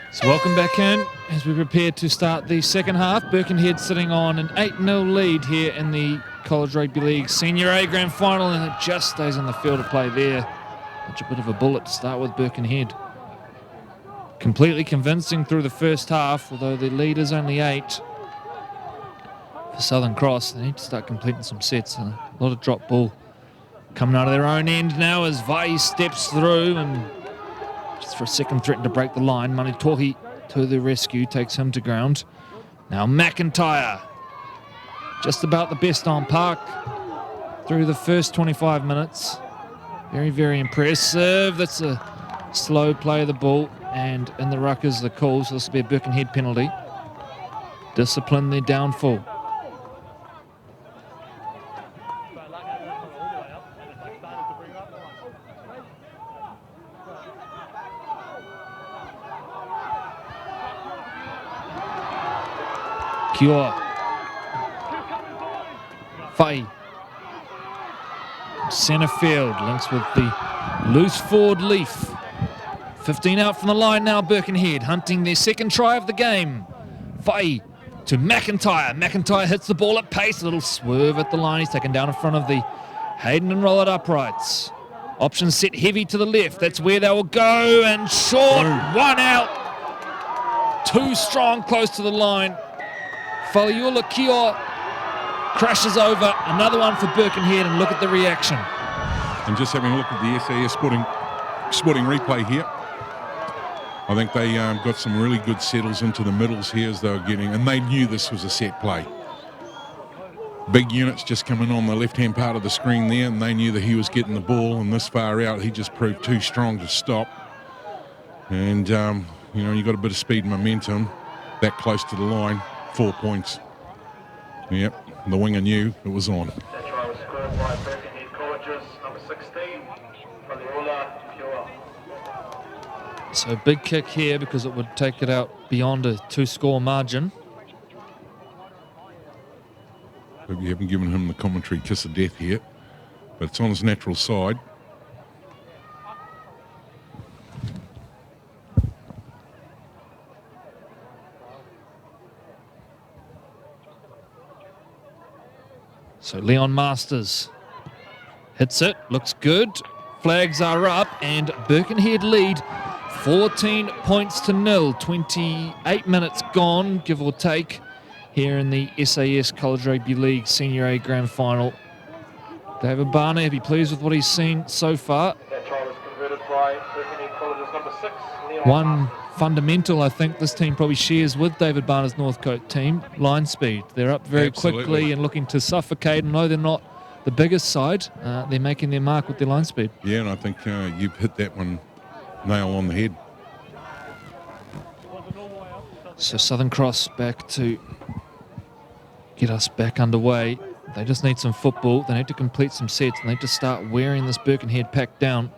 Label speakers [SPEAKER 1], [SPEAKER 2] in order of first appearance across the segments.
[SPEAKER 1] So welcome back in as we prepare to start the second half. Birkenhead sitting on an 8-0 lead here in the College Rugby League Senior A Grand Final, and it just stays on the field of play there. Such a bit of a bullet to start with Birkenhead. Completely convincing through the first half, although the lead is only 8. For Southern Cross, they need to start completing some sets. And a lot of drop ball coming out of their own end now as Vai steps through and just for a second threatened to break the line. Manitohi to the rescue, takes him to ground. Now McIntyre, just about the best on park through the first 25 minutes. Very, very impressive. That's a slow play of the ball, and in the ruck is the call, so this will be a Birkenhead penalty. Discipline their downfall. Cure. Fai. Centre field, links with the loose forward Leaf. 15 out from the line now, Birkenhead, hunting their second try of the game. Fai to McIntyre. McIntyre hits the ball at pace, a little swerve at the line. He's taken down in front of the Hayden and roll it uprights. Option set heavy to the left, that's where they will go, and short, one out. Too strong, close to the line. Faliula Kior crashes over, another one for Birkenhead, and look at the reaction.
[SPEAKER 2] And just having a look at the SAS sporting replay here, I think they got some really good settles into the middles here as they were getting, and they knew this was a set play. Big units just coming on the left-hand part of the screen there, and they knew that he was getting the ball, and this far out, he just proved too strong to stop. And, you got a bit of speed and momentum that close to the line. 4 points. Yep, the winger knew it was on.
[SPEAKER 3] That try was scored by Birkenhead College's number 16, Faliula Kior.
[SPEAKER 1] So big kick here because it would take it out beyond a 2-score margin.
[SPEAKER 2] Hope you haven't given him the commentary kiss of death here, but it's on his natural side.
[SPEAKER 1] So Leon Masters hits it, looks good. Flags are up, and Birkenhead lead 14 points to 0. 28 minutes gone, give or take, here in the SAS College Rugby League Senior A Grand Final. David Barner, he'll be pleased with what he's seen so far.
[SPEAKER 3] That try was converted by Birkenhead College's number 6, Leon
[SPEAKER 1] One
[SPEAKER 3] Masters.
[SPEAKER 1] fundamental I think this team probably shares with David Barner's Northcote team, line speed. They're up very quickly and looking to suffocate. And no, they're not the biggest side. They're making their mark with their line speed.
[SPEAKER 2] Yeah, and I think you've hit that one nail on the head.
[SPEAKER 1] So Southern Cross back to get us back underway. They just need some football. They need to complete some sets. They need to start wearing this Birkenhead pack down,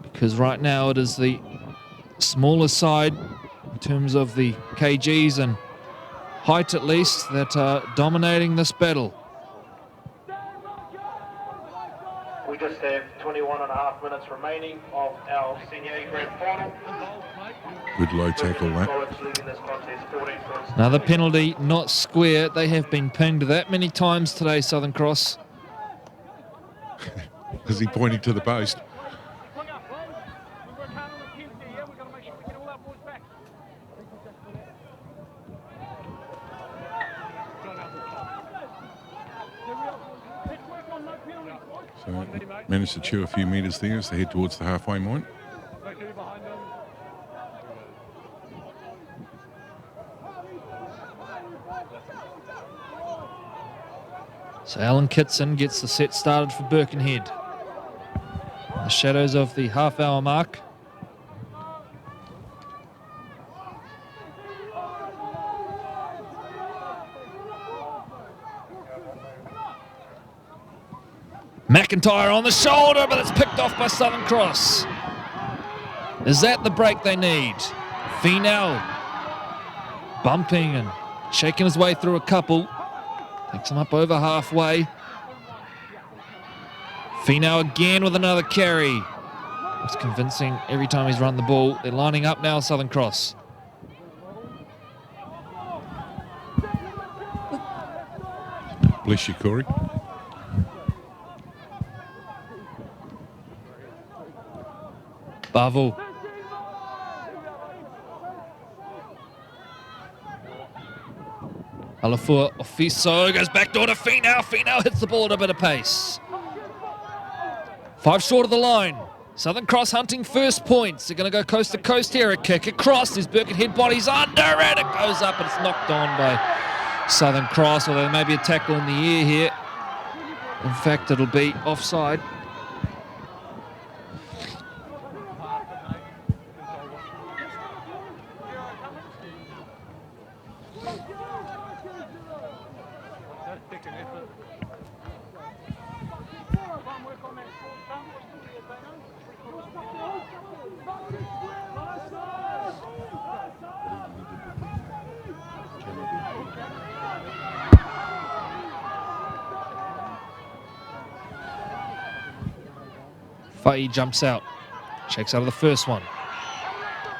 [SPEAKER 1] because right now it is the smaller side in terms of the kgs and height at least that are dominating this battle.
[SPEAKER 3] We just have 21 and a half minutes remaining of our Senior A Grand Final.
[SPEAKER 2] Good low tackle, that.
[SPEAKER 3] College leading this contest 14 points.
[SPEAKER 1] Another penalty, not square. They have been pinged that many times today, Southern Cross.
[SPEAKER 2] Is he pointing to the post? So managed to chew a few metres there as they head towards the halfway point.
[SPEAKER 1] So Alan Kitson gets the set started for Birkenhead. In the shadows of the half-hour mark. McIntyre on the shoulder, but it's picked off by Southern Cross. Is that the break they need? Finau bumping and shaking his way through a couple. Takes him up over halfway. Finau again with another carry. It's convincing every time he's run the ball. They're lining up now, Southern Cross.
[SPEAKER 2] Bless you, Corey.
[SPEAKER 1] Bavu. Alafua Ofiso goes back door to Finau. Finau hits the ball at a bit of pace. 5 short of the line. Southern Cross hunting first points. They're going to go coast to coast here. A kick across. There's Birkenhead bodies under and it goes up and it's knocked on by Southern Cross, although there may be a tackle in the air here. In fact, it'll be offside. Fa'i jumps out, checks out of the first one.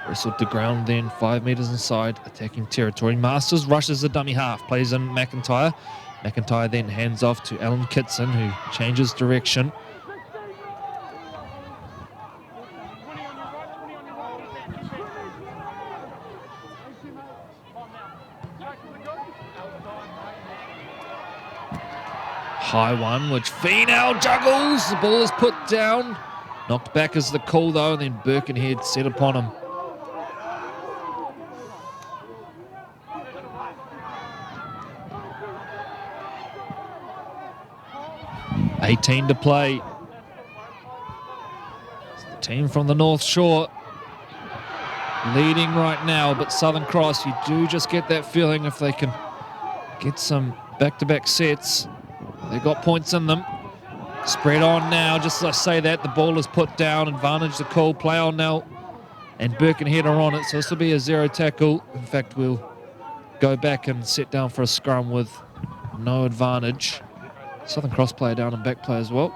[SPEAKER 1] Wrestled to ground then 5 metres inside, attacking territory. Masters rushes the dummy half, plays in McIntyre. McIntyre then hands off to Alan Kitson, who changes direction. High one, which Finau juggles. The ball is put down. Knocked back as the call though, and then Birkenhead set upon him. $18 to play. It's the team from the North Shore leading right now, but Southern Cross, you do just get that feeling if they can get some back-to-back sets. They've got points in them. Spread on now, just as I say that, the ball is put down, advantage the call, play on now, and Birkenhead are on it, so this will be a 0 tackle. In fact, we'll go back and sit down for a scrum with no advantage. Southern Cross player down and back play as well.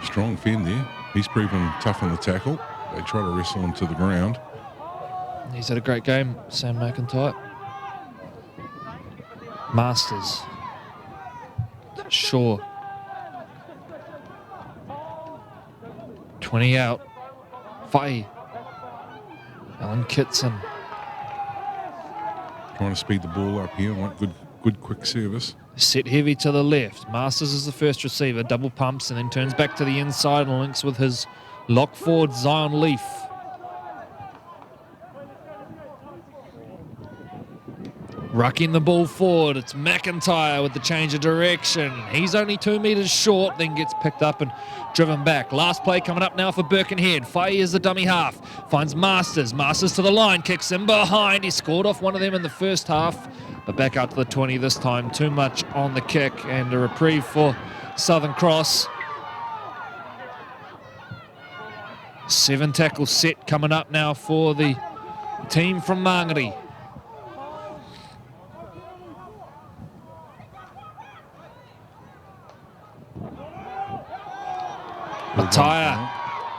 [SPEAKER 2] Strong Finn there. He's proven tough on the tackle. They try to wrestle him to the ground.
[SPEAKER 1] He's had a great game, Sam McIntyre. Masters. Shaw. 20 out. Fa'i. Alan Kitson.
[SPEAKER 2] Trying to speed the ball up here. Want good quick service.
[SPEAKER 1] Set heavy to the left. Masters is the first receiver. Double pumps and then turns back to the inside and links with his lock forward, Zion Leaf. Rucking the ball forward. It's McIntyre with the change of direction. He's only 2 metres short, then gets picked up and driven back. Last play coming up now for Birkenhead. Fa'i is the dummy half. Finds Masters. Masters to the line. Kicks in behind. He scored off one of them in the first half, but back out to the 20 this time. Too much on the kick and a reprieve for Southern Cross. 7 tackle set coming up now for the team from Mangere. Mataya,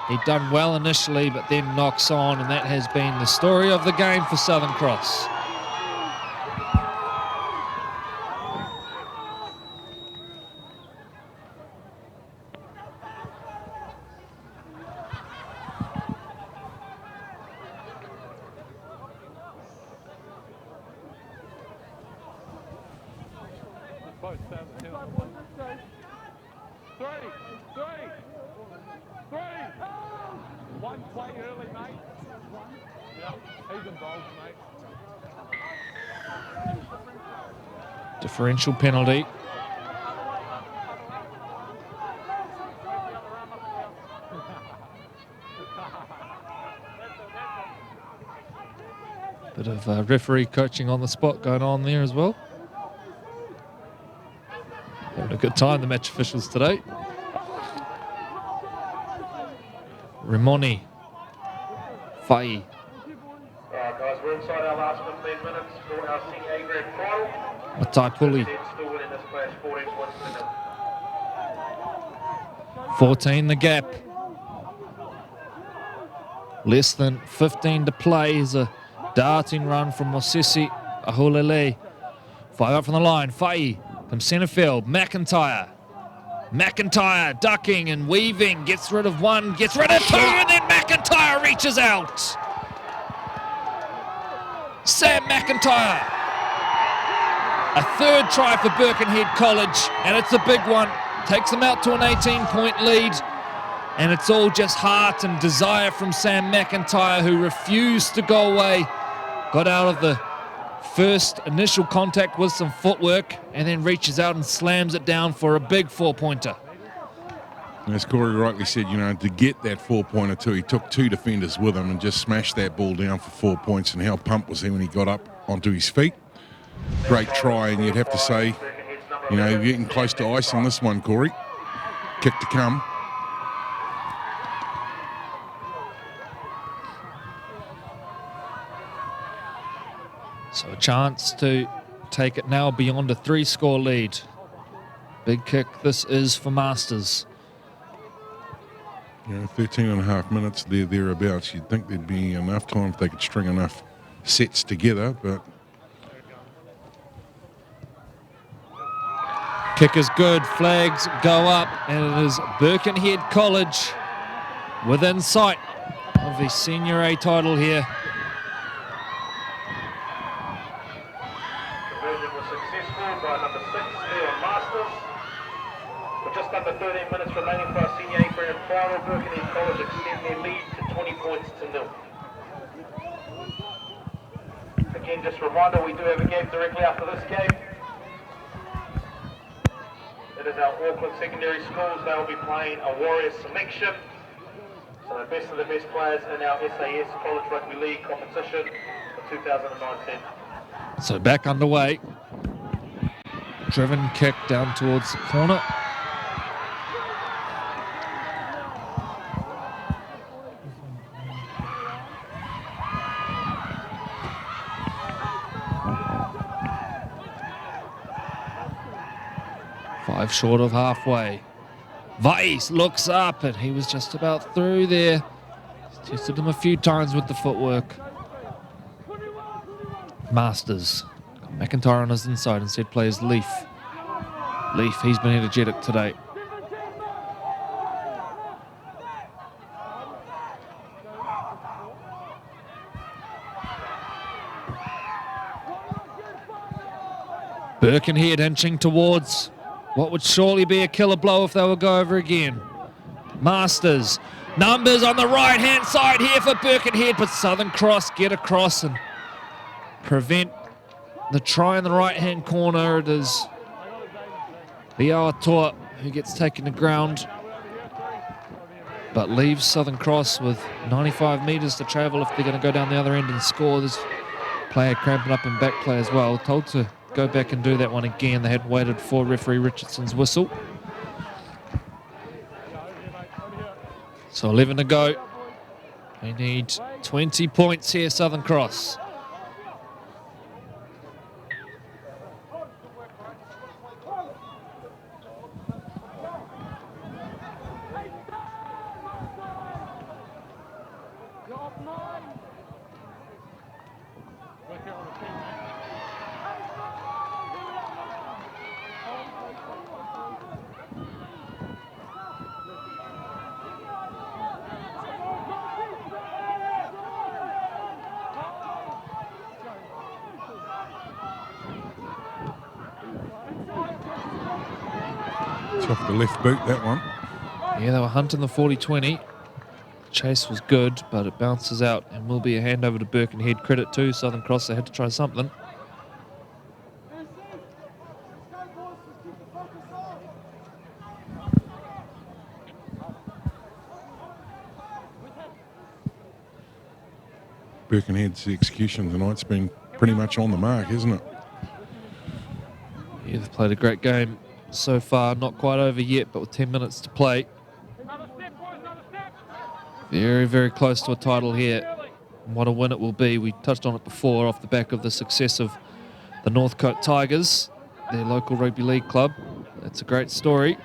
[SPEAKER 1] he'd done well initially, but then knocks on, and that has been the story of the game for Southern Cross.
[SPEAKER 4] One play early, mate. Yeah, he's involved, mate.
[SPEAKER 1] Differential penalty. Bit of referee coaching on the spot going on there as well. Having a good time, the match officials today. Rimoni. Fai.
[SPEAKER 3] Alright guys, we're inside our last 15 minutes for our senior A grade final.
[SPEAKER 1] Mataipuli.
[SPEAKER 3] Still winning this clash 14 points to nil.
[SPEAKER 1] 14 the gap. Less than 15 to play. Is a darting run from Mosesi Ahulele. 5 up from the line. Fai from centre field. McIntyre. McIntyre ducking and weaving. Gets rid of one. Gets rid of two. And then McIntyre reaches out. Sam McIntyre. A third try for Birkenhead College. And it's a big one. Takes them out to an 18-point lead. And it's all just heart and desire from Sam McIntyre, who refused to go away. Got out of the first initial contact with some footwork and then reaches out and slams it down for a big 4-pointer.
[SPEAKER 2] As Corey rightly said, you know, to get that 4-pointer too, he took 2 defenders with him and just smashed that ball down for 4 points. And how pumped was he when he got up onto his feet? Great try, and you'd have to say, you know, you're getting close to ice on this one, Corey. Kick to come.
[SPEAKER 1] So a chance to take it now beyond a 3-score lead. Big kick this is for Masters.
[SPEAKER 2] You know, 13 and a half minutes there, thereabouts. You'd think there'd be enough time if they could string enough sets together, but...
[SPEAKER 1] Kick is good, flags go up, and it is Birkenhead College within sight of the Senior A title here.
[SPEAKER 3] Conversion was successful by number 6, Leon Masters. With just under 13 minutes remaining for our senior A grand final, Birkenhead College extend their lead to 20 points to nil. Again, just a reminder, we do have a game directly after this game. It is our Auckland secondary schools. They will be playing a Warriors selection. So the best of the best players in our SAS College Rugby League competition for 2019.
[SPEAKER 1] So back underway. Driven kick down towards the corner. Five short of halfway. Weiss looks up and he was just about through there. Tested him a few times with the footwork. Masters. Got McIntyre on his inside, instead plays Leaf. Leaf, he's been energetic today. Birkenhead inching towards what would surely be a killer blow if they would go over again. Masters. Numbers on the right-hand side here for Birkenhead, but Southern Cross get across and prevent the try in the right-hand corner. It is Liaotoa who gets taken to ground, but leaves Southern Cross with 95 metres to travel if they're going to go down the other end and score. This player cramping up in back play as well. Told to go back and do that one again. They had waited for referee Richardson's whistle. So 11 to go. They need 20 points here, Southern Cross.
[SPEAKER 2] It's off the left boot, that one.
[SPEAKER 1] Yeah, they were hunting the 40-20. Chase was good, but it bounces out and will be a handover to Birkenhead. Credit to Southern Cross, they had to try something.
[SPEAKER 2] Birkenhead's execution tonight's been pretty much on the mark, isn't it?
[SPEAKER 1] Yeah, they've played a great game so far. Not quite over yet, but with 10 minutes to play. Very, very close to a title here. And what a win it will be. We touched on it before off the back of the success of the Northcote Tigers, their local rugby league club. That's a great story.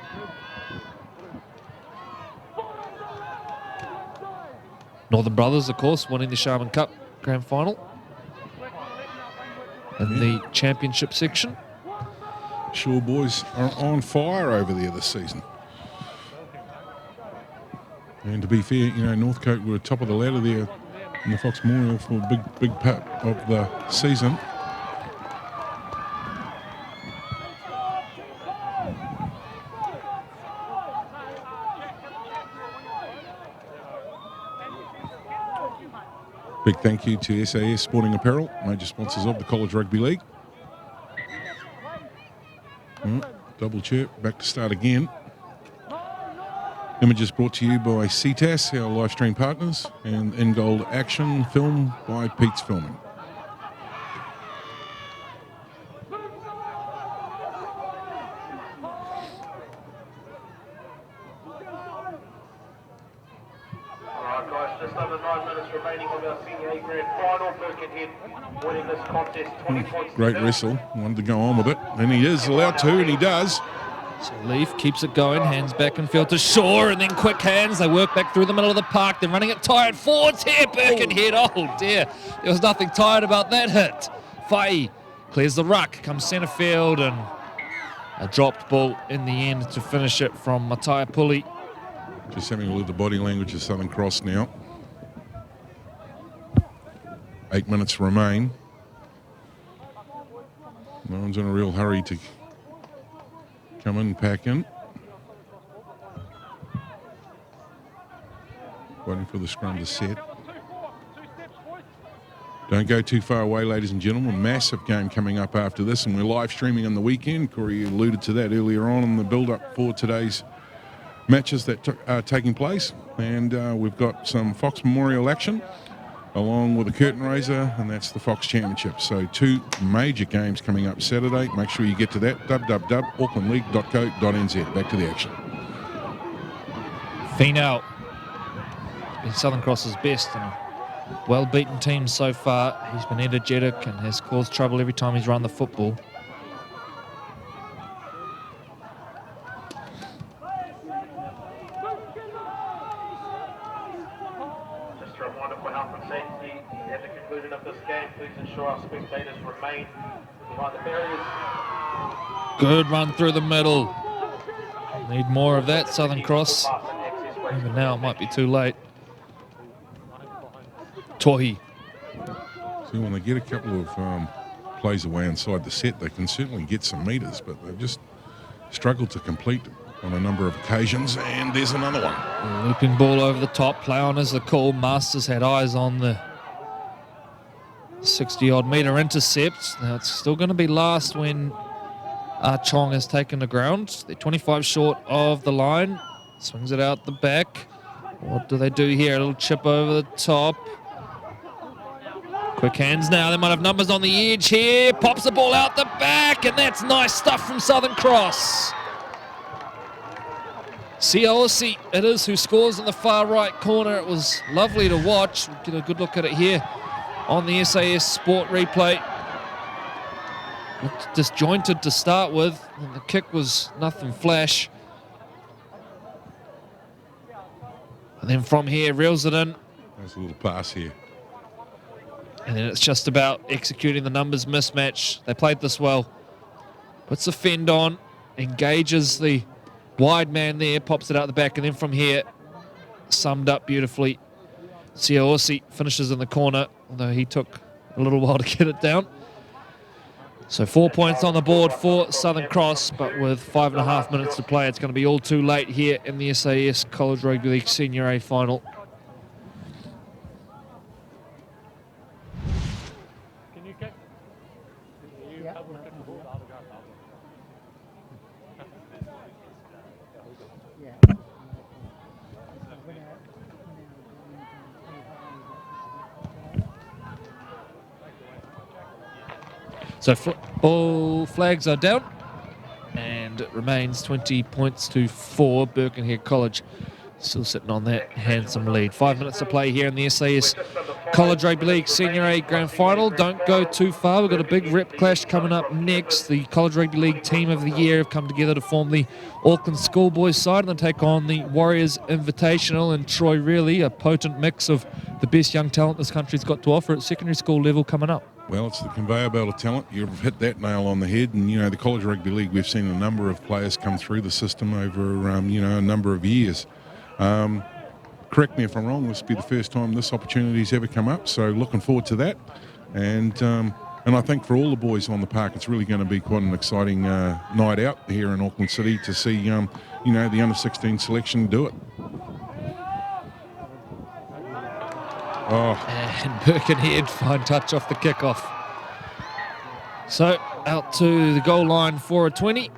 [SPEAKER 1] Northern Brothers, of course, winning the Sharman Cup Grand Final in the championship section.
[SPEAKER 2] Sure, boys are on fire over there this season. And to be fair, you know, Northcote were top of the ladder there in the Fox Memorial for a big part of the season. Big thank you to SAS Sporting Apparel, major sponsors of the College Rugby League. Double chirp, back to start again. Images brought to you by CTAS, our live stream partners, and In Gold Action Film by Pete's Filming.
[SPEAKER 3] Alright guys, just under 9 minutes remaining on our Senior A Grand Final. Birkenhead winning this contest 20 points.
[SPEAKER 2] Great wrestle, wanted to go on with it, and he is allowed to, and he does.
[SPEAKER 1] So Leaf keeps it going, hands back and field to Shaw, and then quick hands. They work back through the middle of the park. They're running it tired forwards here. Birkenhead, oh dear. There was nothing tired about that hit. Fai clears the ruck, comes centre field, and a dropped ball in the end to finish it from Matai Puli.
[SPEAKER 2] Just having a look at the body language of Southern Cross now. 8 minutes remain. No one's in a real hurry to come in, pack in. Waiting for the scrum to set. Don't go too far away, ladies and gentlemen. Massive game coming up after this, and we're live streaming on the weekend. Corey alluded to that earlier on in the build-up for today's matches that are taking place. And we've got some Fox Memorial action, along with a curtain raiser, and that's the Fox Championship. So 2 major games coming up Saturday. Make sure you get to that, www.aucklandleague.co.nz. Back to the action.
[SPEAKER 1] Finau been Southern Cross's best and a well-beaten team so far. He's been energetic and has caused trouble every time he's run the football.
[SPEAKER 3] At the conclusion of this game, please ensure our spectators remain behind the barriers.
[SPEAKER 1] Good run through the middle. Need more of that, Southern Cross. Even now it might be too late. Tohi.
[SPEAKER 2] See, when they get a couple of plays away inside the set, they can certainly get some metres, but they've just struggled to complete on a number of occasions. And there's another one.
[SPEAKER 1] A looping ball over the top. Play on is the call. Masters had eyes on the 60-odd metre intercept. Now it's still going to be last when Chong has taken the ground. They're 25 short of the line. Swings it out the back. What do they do here? A little chip over the top. Quick hands now. They might have numbers on the edge here. Pops the ball out the back, and that's nice stuff from Southern Cross. Siosi it is who scores in the far right corner. It was lovely to watch. We'll get a good look at it here on the SAS Sport replay. Looked disjointed to start with, and the kick was nothing flash. And then from here, reels it in.
[SPEAKER 2] There's a little pass here.
[SPEAKER 1] And then it's just about executing the numbers mismatch. They played this well. Puts the fend on, engages the wide man there, pops it out the back, and then from here, summed up beautifully. Siosi finishes in the corner, although he took a little while to get it down. So 4 points on the board for Southern Cross, but with 5.5 minutes to play, it's going to be all too late here in the SAS College Rugby League Senior A final.
[SPEAKER 4] Can you kick? You have a kick the ball.
[SPEAKER 1] So all flags are down, and it remains 20 points to 4. Birkenhead College still sitting on that handsome lead. 5 minutes to play here in the SAS College Rugby League Senior A Grand Final. Don't go too far. We've got a big rep clash coming up next. The College Rugby League Team of the Year have come together to form the Auckland Schoolboys side, and they take on the Warriors Invitational in Troy. Really a potent mix of the best young talent this country's got to offer at secondary school level coming up.
[SPEAKER 2] Well, it's the conveyor belt of talent. You've hit that nail on the head. And, the College Rugby League, we've seen a number of players come through the system over, a number of years. Correct me if I'm wrong, this will be the first time this opportunity's ever come up, so looking forward to that. And I think for all the boys on the park, it's really going to be quite an exciting night out here in Auckland City to see, the under-16 selection do it. Oh.
[SPEAKER 1] And Birkenhead, fine touch off the kickoff. So out to the goal line for a 20.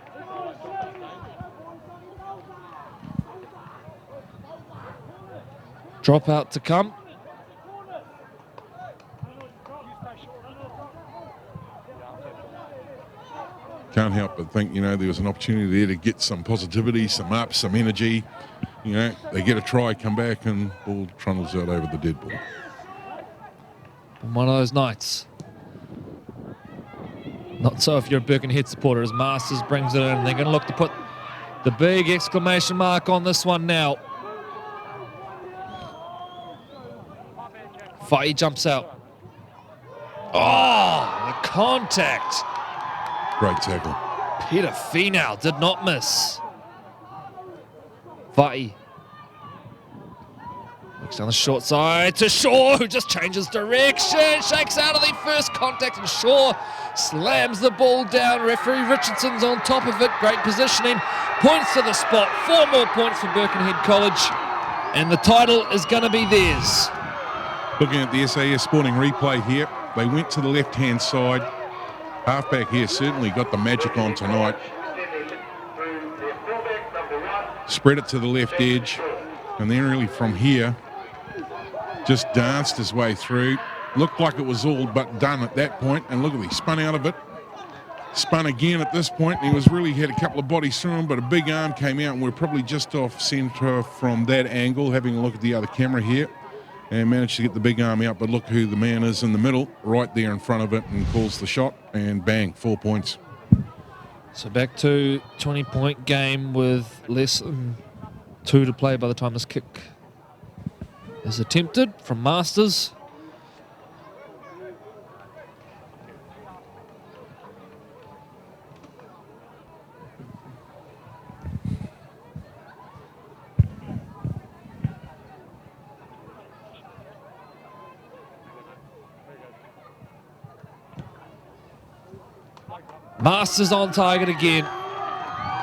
[SPEAKER 1] Drop out to come.
[SPEAKER 2] Can't help but think, there was an opportunity there to get some positivity, some up, some energy. They get a try, come back, and ball trundles out over the dead ball.
[SPEAKER 1] One of those nights. Not so if you're a Birkenhead supporter, as Masters brings it in. They're going to look to put the big exclamation mark on this one now. Fai jumps out. Oh, the contact.
[SPEAKER 2] Great tackle.
[SPEAKER 1] Peter Finau did not miss. Fai. Looks down the short side to Shaw, who just changes direction. Shakes out of the first contact, and Shaw slams the ball down. Referee Richardson's on top of it. Great positioning. Points to the spot. 4 more points for Birkenhead College. And the title is going to be theirs.
[SPEAKER 2] Looking at the SAS Sporting replay here, they went to the left-hand side. Halfback here certainly got the magic on tonight. Spread it to the left edge, and then really from here, just danced his way through. Looked like it was all but done at that point, and look at, he spun out of it. Spun again at this point, and he was really had a couple of bodies through him, but a big arm came out, and we're probably just off centre from that angle, having a look at the other camera here. And managed to get the big arm out, but look who the man is in the middle, right there in front of it, and calls the shot, and bang, 4 points.
[SPEAKER 1] So back to 20-point game with less than 2 to play by the time this kick is attempted from Masters. Masters on target again.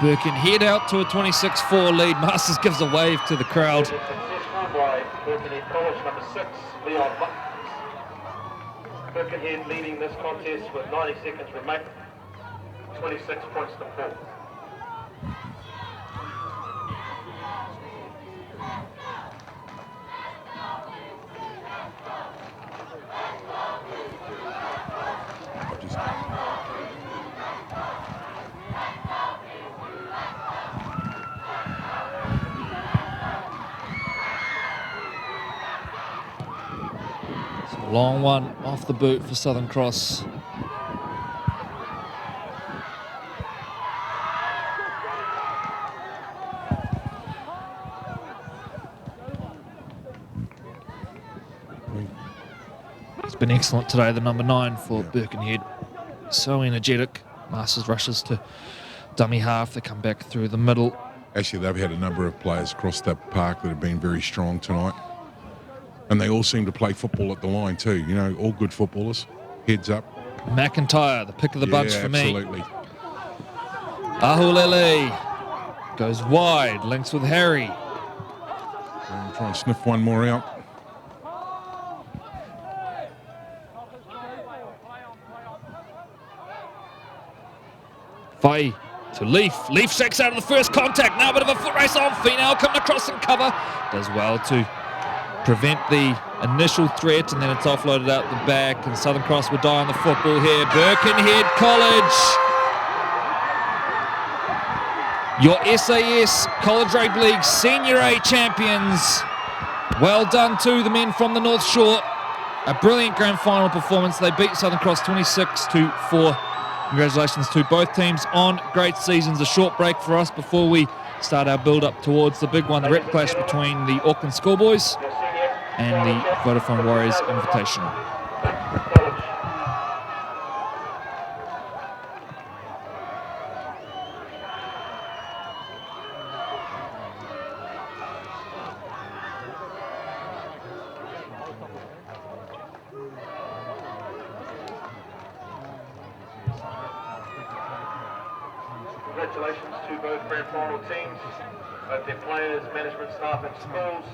[SPEAKER 1] Birkenhead out to a 26-4 lead. Masters gives a wave to the crowd.
[SPEAKER 3] By Birkenhead College, number 6, Leon Buttons. Birkenhead leading this contest with 90 seconds remaining. 26 points to 4.
[SPEAKER 1] Long one off the boot for Southern Cross. It's been excellent today, the number 9 for Birkenhead. So energetic. Masters rushes to dummy half. They come back through the middle.
[SPEAKER 2] Actually, they've had a number of players across that park that have been very strong tonight. And they all seem to play football at the line too. All good footballers. Heads up.
[SPEAKER 1] McIntyre, the pick of the bunch for me.
[SPEAKER 2] Absolutely.
[SPEAKER 1] Ahulele goes wide, links with Harry.
[SPEAKER 2] And try and sniff one more out.
[SPEAKER 1] Fai to Leaf. Leaf shakes out of the first contact. Now a bit of a foot race on. Finau coming across and cover. Does well to prevent the initial threat, and then it's offloaded out the back, and Southern Cross will die on the football here. Birkenhead College, your SAS College Rugby League Senior A champions. Well done to the men from the North Shore. A brilliant grand final performance. They beat Southern Cross 26-4. Congratulations to both teams on great seasons. A short break for us before we start our build-up towards the big one, the rep clash between the Auckland Schoolboys and the Vodafone Warriors Invitational.
[SPEAKER 3] Congratulations to both grand final teams, both their players, management staff and schools.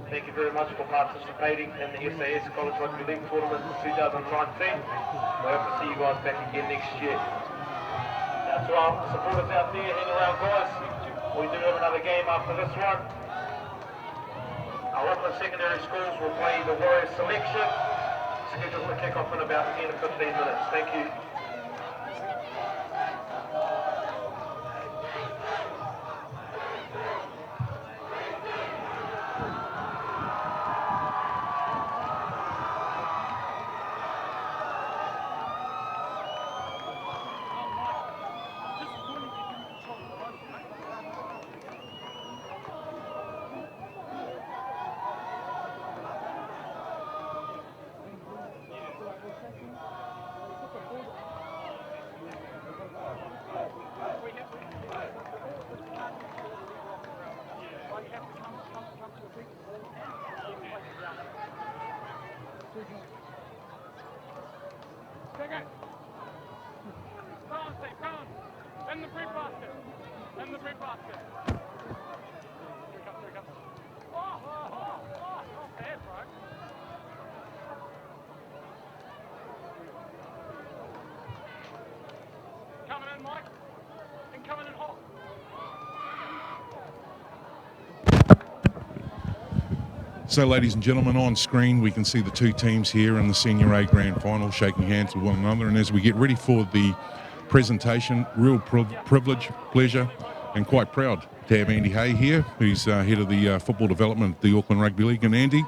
[SPEAKER 3] Thank you very much for participating in the SAS College Rugby League Tournament 2019. We hope to see you guys back again next year. Now to our supporters out there, hang around guys. We do have another game after this one. Our Auckland secondary schools will play the Warriors selection. Scheduled to kick off in about 10 to 15 minutes. Thank you.
[SPEAKER 4] And the bread basket. And the bread basket. Here we come. Oh, not bad, bro. Coming in, Mike. And coming in hot.
[SPEAKER 2] So, ladies and gentlemen, on screen we can see the two teams here in the Senior A Grand Final shaking hands with one another, and as we get ready for the presentation, real privilege, pleasure and quite proud to have Andy Hay here, who's head of the football development at the Auckland Rugby League. And Andy,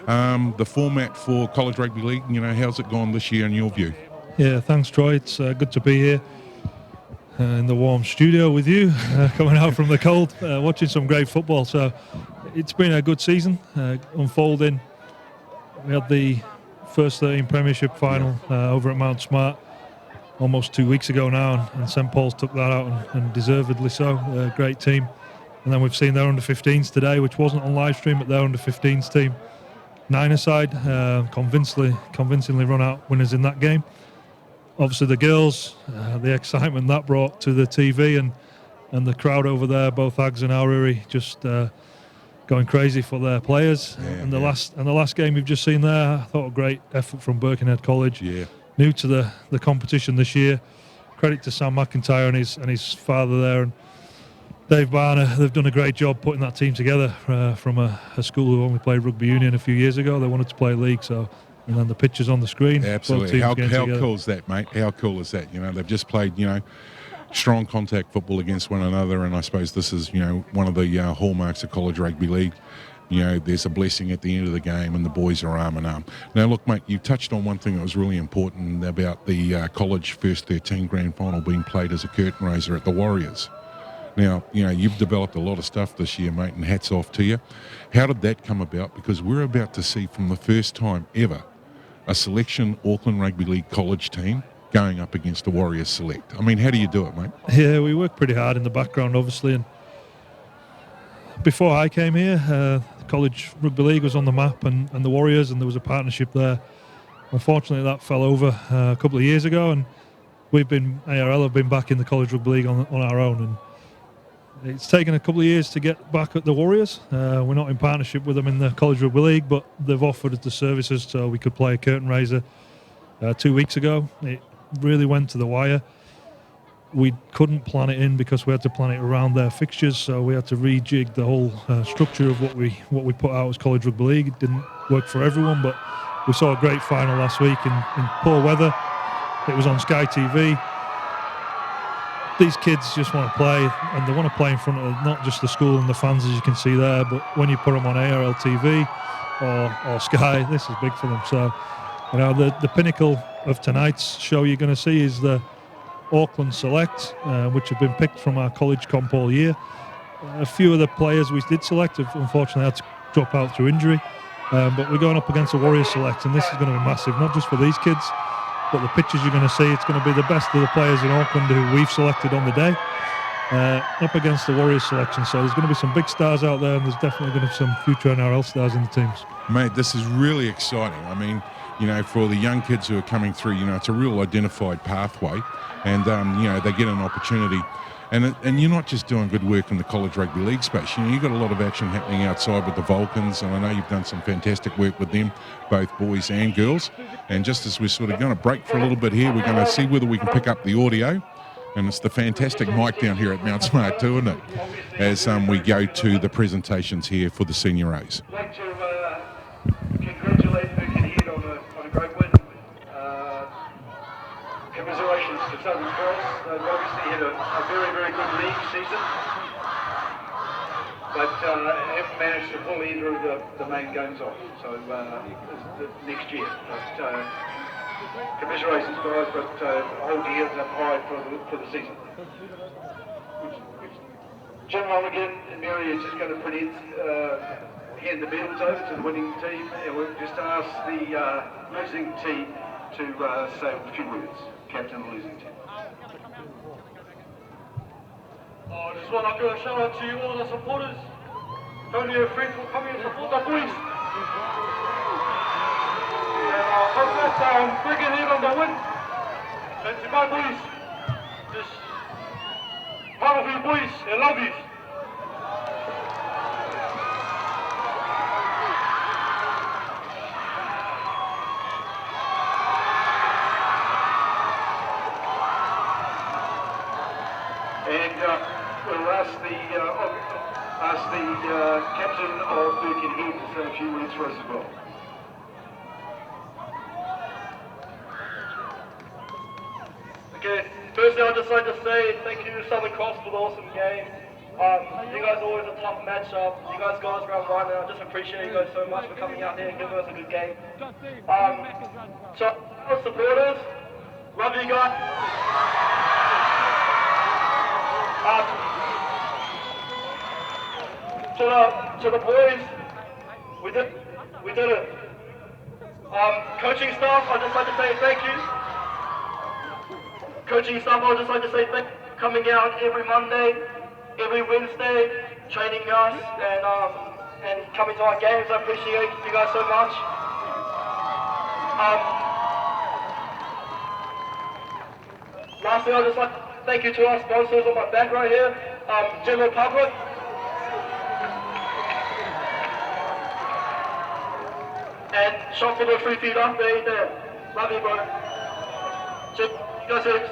[SPEAKER 2] the format for College Rugby League, how's it gone this year in your view?
[SPEAKER 5] Yeah, thanks Troy, it's good to be here in the warm studio with you, coming out from the cold, watching some great football. So it's been a good season unfolding. We had the first 13 Premiership final over at Mount Smart almost 2 weeks ago now, and St Paul's took that out and deservedly so. A great team. And then we've seen their under-15s today, which wasn't on live stream, but their under-15s team, Niner side, convincingly run out winners in that game. Obviously the girls, the excitement that brought to the TV and the crowd over there, both Ags and Aururi, just going crazy for their players.
[SPEAKER 2] Yeah,
[SPEAKER 5] and the last game we've just seen there, I thought a great effort from Birkenhead College.
[SPEAKER 2] Yeah.
[SPEAKER 5] New to the competition this year. Credit to Sam McIntyre and his father there, and Dave Barner. They've done a great job putting that team together from a school who only played rugby union a few years ago. They wanted to play league, so, and then the pictures on the screen.
[SPEAKER 2] Absolutely. How cool is that, mate? How cool is that? They've just played, strong contact football against one another, and I suppose this is, one of the hallmarks of College Rugby League. There's a blessing at the end of the game and the boys are arm in arm. Now, look, mate, you touched on one thing that was really important about the college first 13 grand final being played as a curtain raiser at the Warriors. Now, you've developed a lot of stuff this year, mate, and hats off to you. How did that come about? Because we're about to see from the first time ever a selection Auckland Rugby League college team going up against the Warriors select. I mean, how do you do it, mate?
[SPEAKER 5] Yeah, we work pretty hard in the background, obviously, and before I came here, College Rugby League was on the map and the Warriors, and there was a partnership there. Unfortunately, that fell over a couple of years ago, and ARL have been back in the College Rugby League on our own, and it's taken a couple of years to get back at the Warriors. We're not in partnership with them in the College Rugby League, but they've offered us the services so we could play a curtain raiser 2 weeks ago. It really went to the wire. We couldn't plan it in because we had to plan it around their fixtures, so we had to rejig the whole structure of what we put out as College Rugby League. It work for everyone, but we saw a great final last week in poor weather. It was on Sky TV. These kids just want to play, and they want to play in front of not just the school and the fans, as you can see there, but when you put them on ARL TV or Sky, this is big for them. So, you know, the pinnacle of tonight's show you're going to see is the Auckland Select, which have been picked from our college comp all year. A few of the players we did select have unfortunately had to drop out through injury, but we're going up against the Warriors Select, and this is going to be massive, not just for these kids, but the pictures you're going to see. It's going to be the best of the players in Auckland who we've selected on the day, up against the Warriors selection. So there's going to be some big stars out there, and there's definitely going to be some future NRL stars in the teams.
[SPEAKER 2] Mate, this is really exciting. I mean, you know, for the young kids who are coming through, you know, it's a real identified pathway, and you know, they get an opportunity. And you're not just doing good work in the college rugby league space. You know, you've got a lot of action happening outside with the Vulcans, and I know you've done some fantastic work with them, both boys and girls. And just as we're sort of going to break for a little bit here, we're going to see whether we can pick up the audio. And it's the fantastic mic down here at Mount Smart too, isn't it? As we go to the presentations here for the Senior A's.
[SPEAKER 3] I'd like to congratulate Birkenhead on a great win. Commiserations to Southern Cross. They've obviously had a very, very good league season, but haven't managed to pull either of the main games off. So the next year. But commiserations, guys. But hold your heads up high for the season. Jim Lonergan and Mary is just going to hand the medals over to the winning team, and we've just asked the losing team to say a few words. Captain of the losing team.
[SPEAKER 4] I just want to give a shout out to you, all the supporters. Tony and friends for coming and support the boys. And I hope that Birkenhead on the win. And to my boys, just proud of you boys, I love you.
[SPEAKER 3] And we'll ask the captain of Birkenhead to say a few words for us as well.
[SPEAKER 4] Okay, firstly I'd just like to say thank you Southern Cross for the awesome game. You guys are always a tough matchup. You guys got us round one, and I just appreciate you guys so much for coming out here and giving us a good game. So, our supporters, love you guys. To the boys, we did it. Coaching staff, I'd just like to say thank you. Coaching staff, I'd just like to say thank you for coming out every Monday, every Wednesday, training us and coming to our games. I appreciate you guys so much. Lastly, I'd just like to thank you to our sponsors on my back right here, General Public. And shot for the 3 feet up there. Love you, bro. Check. You guys heaps.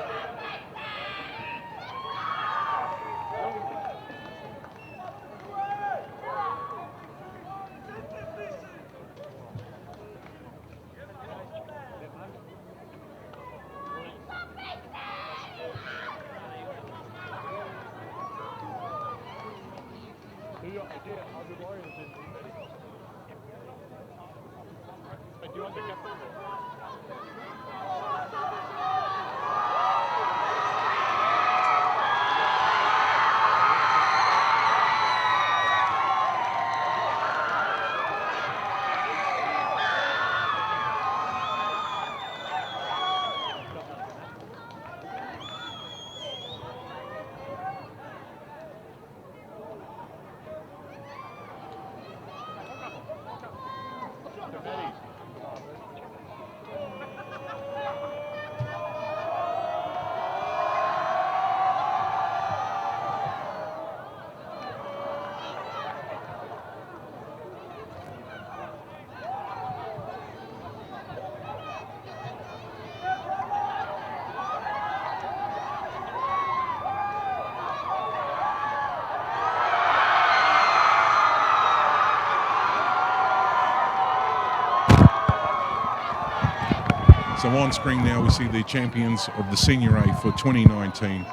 [SPEAKER 2] So on screen now we see the champions of the Senior A for 2019.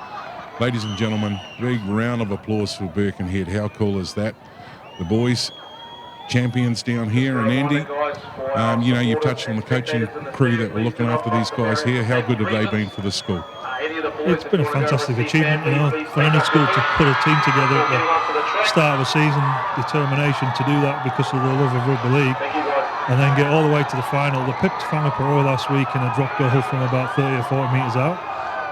[SPEAKER 2] Ladies and gentlemen, big round of applause for Birkenhead. How cool is that? The boys, champions down here, and Andy, you've touched on the coaching crew that were looking after these guys here. How good have they been for the school?
[SPEAKER 5] It's been a fantastic achievement, for any school to put a team together at the start of a season, determination to do that because of the love of rugby league, and then get all the way to the final. They picked Whangarei last week in a drop goal from about 30 or 40 metres out,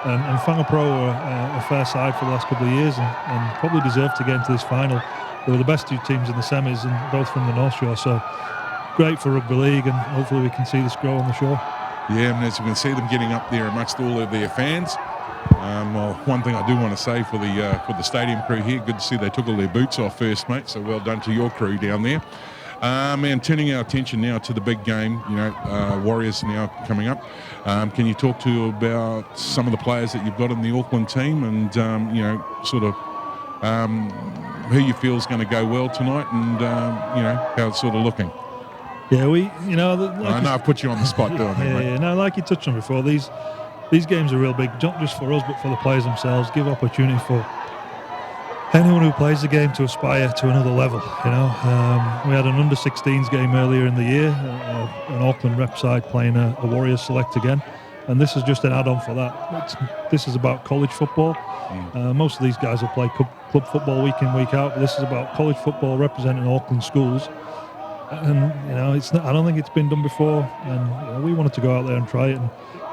[SPEAKER 5] and Whangarei were a fair side for the last couple of years and probably deserved to get into this final. They were the best two teams in the semis, and both from the North Shore, so great for rugby league, and hopefully we can see this grow on the shore.
[SPEAKER 2] Yeah, and as you can see them getting up there amongst all of their fans. Well, one thing I do want to say for the stadium crew here, good to see they took all their boots off first, mate, so well done to your crew down there. And turning our attention now to the big game, Warriors now coming up. Can you talk to about some of the players that you've got in the Auckland team and, who you feel is going to go well tonight and, how it's sort of looking?
[SPEAKER 5] Yeah,
[SPEAKER 2] I know I put you on the spot doing that, mate.
[SPEAKER 5] Yeah, no, like you touched on before, these games are real big, not just for us, but for the players themselves. Give opportunity for anyone who plays the game to aspire to another level. We had an under-16s game earlier in the year, an Auckland rep side playing a Warriors select again, and this is just an add-on for that. This is about college football. Most of these guys will play club football week in, week out, but this is about college football representing Auckland schools. And I don't think it's been done before, and we wanted to go out there and try it, and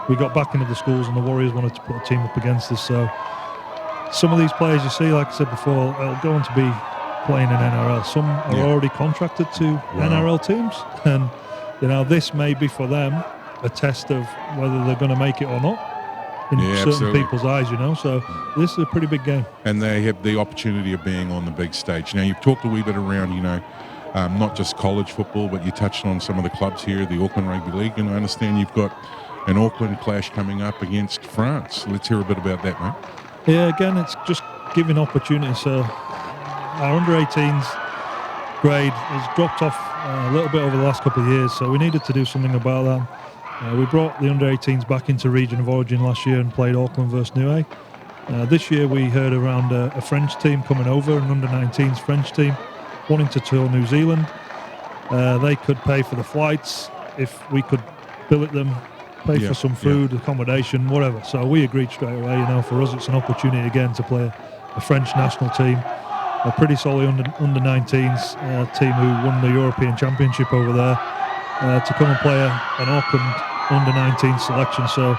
[SPEAKER 5] we got back into the schools, and the Warriors wanted to put a team up against us. So some of these players you see, like I said before, are going to be playing in NRL. Some are already contracted to NRL teams, and this may be for them a test of whether they're going to make it or not in certain
[SPEAKER 2] absolutely.
[SPEAKER 5] people's eyes. So this is a pretty big game,
[SPEAKER 2] and they have the opportunity of being on the big stage. Now you've talked a wee bit around, not just college football, but you touched on some of the clubs here, the Auckland Rugby League, and I understand you've got an Auckland clash coming up against France. Let's hear a bit about that, mate.
[SPEAKER 5] Yeah, again, it's just giving opportunity. So our under-18s grade has dropped off a little bit over the last couple of years, so we needed to do something about that. We brought the under-18s back into Region of Origin last year and played Auckland versus Niue. This year we heard around a French team coming over, an under-19s French team, wanting to tour New Zealand. They could pay for the flights if we could billet them, pay for some food, accommodation, whatever. So we agreed straight away. For us it's an opportunity again to play a French national team, a pretty solid under-19s team who won the European Championship over there, to come and play an Auckland under-19 selection. So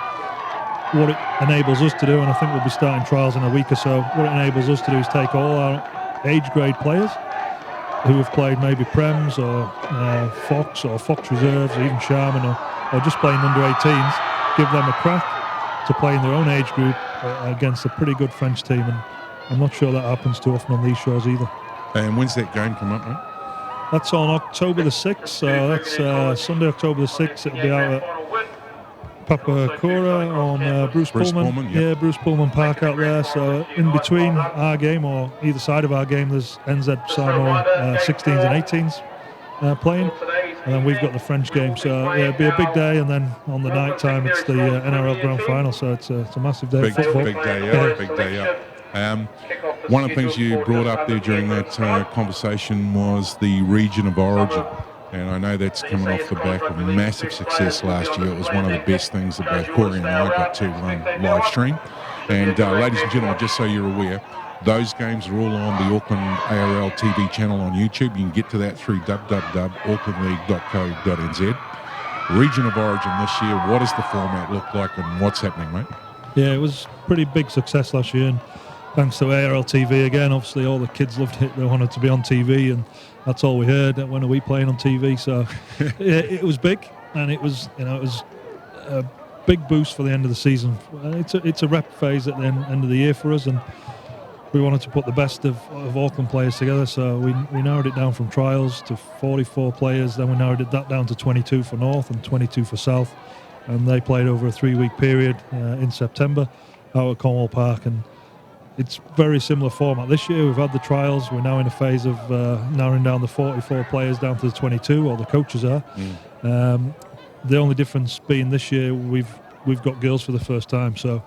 [SPEAKER 5] what it enables us to do, and I think we'll be starting trials in a week or so, what it enables us to do is take all our age grade players who have played maybe Prems or Fox Reserves or even Sharman or just playing under-18s, give them a crack to play in their own age group against a pretty good French team, and I'm not sure that happens too often on these shores either.
[SPEAKER 2] And when's that game come up, mate?
[SPEAKER 5] That's on October the 6th, so that's Sunday, October the 6th. It'll be out at Papakura on Bruce Pullman. Yeah, Bruce Pullman Park out there. So in between our game, or either side of our game, there's NZ Samoa 16s and 18s playing. And then we've got the French game. So it'll be a big day, and then on the night time it's the NRL Grand Final. So it's a massive day of football.
[SPEAKER 2] Big day out. One of the things you brought up there during that conversation was the region of origin. And I know that's coming off the back of massive success last year. It was one of the best things that both Corey and I got to live stream. And ladies and gentlemen, just so you're aware, those games are all on the Auckland ARL TV channel on YouTube. You can get to that through www.aucklandleague.co.nz. Region of origin this year, what does the format look like and what's happening, mate?
[SPEAKER 5] Yeah, it was pretty big success last year, and thanks to ARL TV again. Obviously all the kids loved it. They wanted to be on TV, and that's all we heard. When are we playing on TV? So it was big, and it was a big boost for the end of the season. It's a rep phase at the end of the year for us, and we wanted to put the best of Auckland players together. So we narrowed it down from trials to 44 players. Then we narrowed that down to 22 for North and 22 for South, and they played over a 3-week period in September out at Cornwall Park. And it's very similar format. This year we've had the trials. We're now in a phase of narrowing down the 44 players down to the 22, or the coaches are. The only difference being this year we've got girls for the first time, so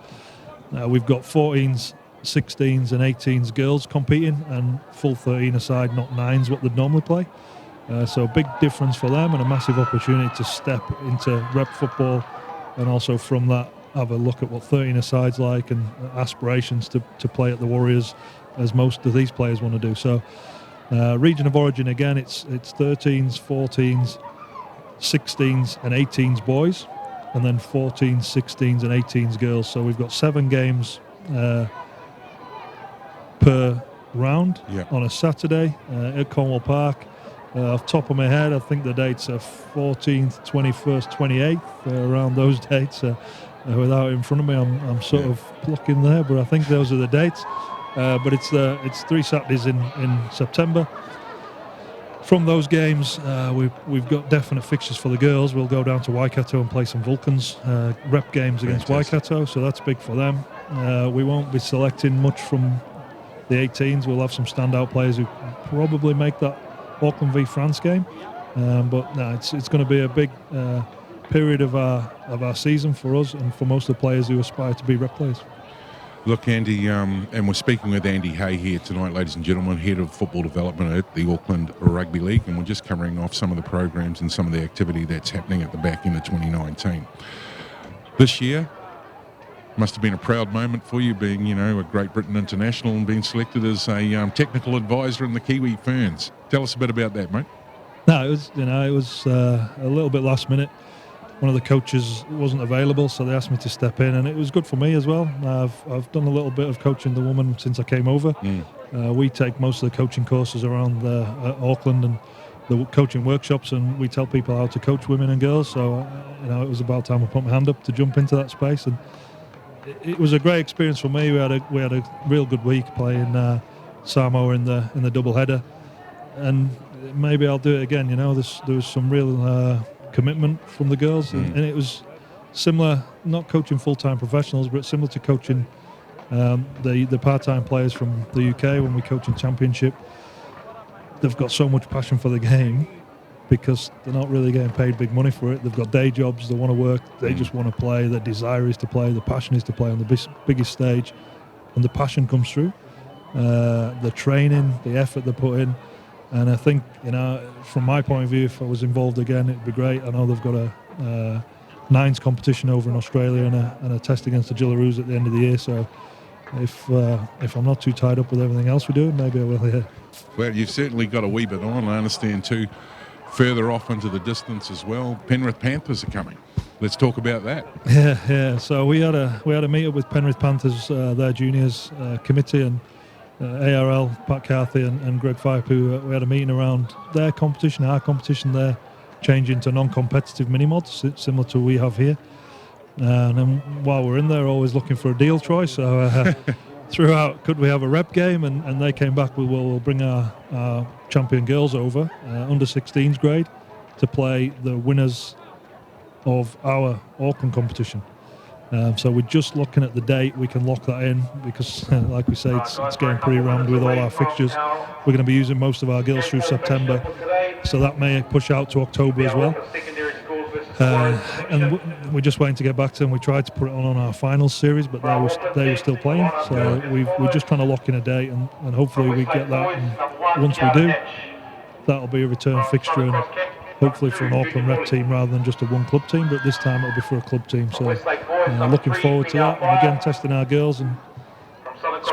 [SPEAKER 5] we've got 14s, 16s and 18s girls competing, and full 13 aside, not 9s what they'd normally play. So a big difference for them and a massive opportunity to step into rep football, and also from that have a look at what 13 aside's like and aspirations to play at the Warriors, as most of these players want to do. So region of origin again, it's 13s, 14s, 16s and 18s boys, and then 14s, 16s and 18s girls. So we've got 7 games per round on a Saturday at Cornwall Park. Off top of my head, I think the dates are 14th, 21st, 28th, around those dates. Without it in front of me, I'm sort of plucking there, but I think those are the dates. But it's 3 Saturdays in September. From those games, we've got definite fixtures for the girls. We'll go down to Waikato and play some Vulcans rep games against Waikato, so that's big for them. We won't be selecting much from the 18s. We'll have some standout players who probably make that Auckland v France game, but no, it's going to be a big period of our season for us and for most of the players who aspire to be rep players.
[SPEAKER 2] Look, Andy, and we're speaking with Andy Hay here tonight, ladies and gentlemen, Head of Football Development at the Auckland Rugby League, and we're just covering off some of the programs and some of the activity that's happening at the back end of 2019. This year must have been a proud moment for you, being, a Great Britain international and being selected as a technical advisor in the Kiwi Ferns. Tell us a bit about that, mate.
[SPEAKER 5] No, it was a little bit last minute. One of the coaches wasn't available, so they asked me to step in, and it was good for me as well. I've done a little bit of coaching the women since I came over. We take most of the coaching courses around Auckland and the coaching workshops, and we tell people how to coach women and girls. So it was about time I put my hand up to jump into that space, and it was a great experience for me. We had a real good week playing Samoa in the double header, and maybe I'll do it again. There was some real commitment from the girls, and it was similar, not coaching full-time professionals, but similar to coaching the part-time players from the UK when we coach in Championship. They've got so much passion for the game because they're not really getting paid big money for it. They've got day jobs, they want to work, they just want to play, their desire is to play, the passion is to play on the biggest stage, and the passion comes through. The training, the effort they put in, and I think, from my point of view, if I was involved again, it'd be great. I know they've got a nines competition over in Australia and a test against the Jillaroos at the end of the year, so if I'm not too tied up with everything else we're doing, maybe I will, yeah.
[SPEAKER 2] Well, you've certainly got a wee bit on, I understand, too. Further off into the distance as well, Penrith Panthers are coming. Let's talk about that.
[SPEAKER 5] Yeah. So we had a meet up with Penrith Panthers, their juniors committee, and ARL, Pat Carthy and Greg Firepool. We had a meeting around their competition, our competition there, changing to non-competitive mini-mods, similar to what we have here. And then while we're in there, always looking for a deal, Troy. So threw out, could we have a rep game? And they came back with, well, we'll bring our champion girls over, under 16s grade, to play the winners of our Auckland competition. So we're just looking at the date. We can lock that in because, like we say, it's getting pretty rammed with all our fixtures. We're going to be using most of our girls through September, so that may push out to October as well. And we're just waiting to get back to them. We tried to put it on our finals series, but they were still playing. So we're just trying to lock in a date, and hopefully we get that. And once we do, that'll be a return fixture, and hopefully for an Auckland rep team rather than just a one club team. But this time it'll be for a club team. So looking forward to that, and again testing our girls and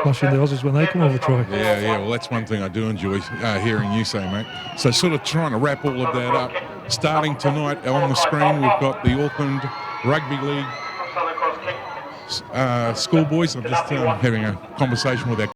[SPEAKER 5] smashing the Aussies when they come over, Troy.
[SPEAKER 2] Yeah. Well, that's one thing I do enjoy hearing you say, mate. So sort of trying to wrap all of that up. Starting tonight on the screen, we've got the Auckland Rugby League schoolboys. I'm just having a conversation with our